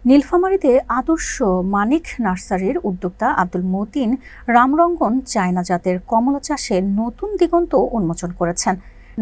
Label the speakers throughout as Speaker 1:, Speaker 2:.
Speaker 1: নীলফামারীতে আদর্শ মানিক নার্সারির উদ্যোক্তা আব্দুল মতিন রামরঙ্গন চায়না জাতের কমলা চাষে নতুন দিগন্ত উন্মোচন করেছেন।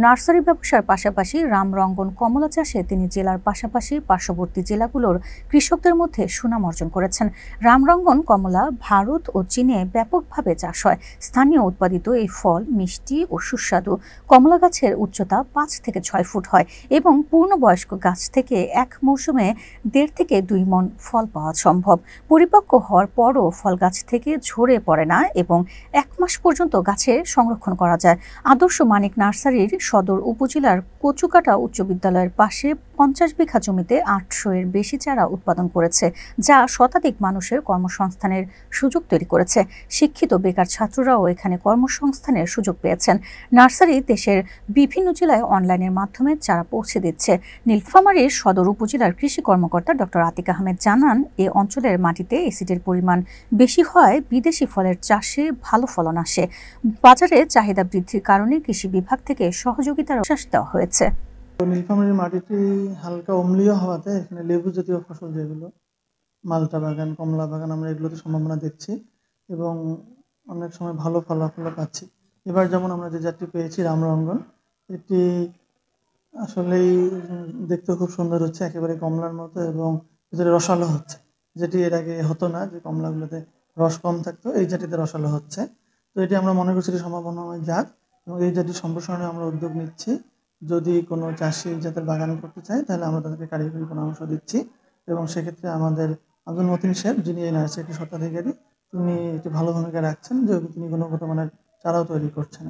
Speaker 1: নার্সারি ব্যবসার পাশাপাশি রামরঙ্গন কমলা চাষে তিনি জেলার পাশাপাশি পার্শ্ববর্তী জেলাগুলোর কৃষকদের মধ্যে সুনাম অর্জন করেছেন। রামরঙ্গন কমলা ভারত ও চীনে ব্যাপকভাবে চাষ হয়। স্থানীয় উৎপাদিত এই ফল মিষ্টি ও সুস্বাদু। কমলা গাছের উচ্চতা 5 থেকে 6 ফুট হয় এবং পূর্ণবয়স্ক গাছ থেকে এক মৌসুমে 1.5 থেকে 2 মণ ফল পাওয়া সম্ভব। পরিপক্ক হওয়ার পরও ফল গাছ থেকে ঝরে পড়ে না এবং 1 মাস পর্যন্ত গাছে সংরক্ষণ করা যায়। আদর্শ মানিক নার্সারির সদর উপজেলার কচুকাটা উচ্চ বিদ্যালয়ের পাশে 50 বিঘা জমিতে 800 এর বেশি চারা উৎপাদন করেছে, যা শতাধিক মানুষের কর্মসংস্থানের সুযোগ তৈরি করেছে। শিক্ষিত বেকার ছাত্ররাও এখানে কর্মসংস্থানের সুযোগ পেয়েছেন। নার্সারি দেশের বিভিন্ন জেলায় অনলাইনের মাধ্যমে চারা পৌঁছে দিচ্ছে। নীলফামারীর সদর উপজেলার কৃষি কর্মকর্তা ডক্টর আতিক আহমেদ জানান, এ অঞ্চলের মাটিতে অ্যাসিডের পরিমাণ বেশি হয় বিদেশি ফলের চাষে ভালো ফলন আসে। বাজারে চাহিদা বৃদ্ধির কারণে কৃষি বিভাগ থেকে সহযোগিতার আশ্বাস দেওয়া হয়েছে।
Speaker 2: নীলফামারীর মাটিটি হালকা অম্লীয় হওয়াতে এখানে লেবু জাতীয় ফসল যেগুলো মালটা বাগান, কমলা বাগান, আমরা এগুলোতে সম্ভাবনা দেখছি এবং অনেক সময় ভালো ফলাফল পাচ্ছি। এবার যেমন আমরা যে জাতটি পেয়েছি রামরঙ্গন, এটি আসলেই দেখতে খুব সুন্দর হচ্ছে, একেবারে কমলার মতো এবং ভিতরে রসালো হচ্ছে, যেটি এর আগে হতো না, যে কমলাগুলোতে রস কম থাকতো, এই জাতিতে রসালো হচ্ছে। তো এটি আমরা মনে করছি সম্ভাবনাময় জাত এবং এই জাতির সম্প্রসারণে আমরা উদ্যোগ নিচ্ছি। যদি কোনো চাষি জাতের বাগান করতে চায় তাহলে আমরা তাদেরকে কারিগরি পরামর্শ দিচ্ছি এবং সেক্ষেত্রে আমাদের আব্দুল মতিন সাহেব, যিনি এই নার্সারিটির স্বত্বাধিকারী, তিনি একটি ভালো ভূমিকা রাখছেন, যে তিনি গুণগত মানের চারাও তৈরি করছেন।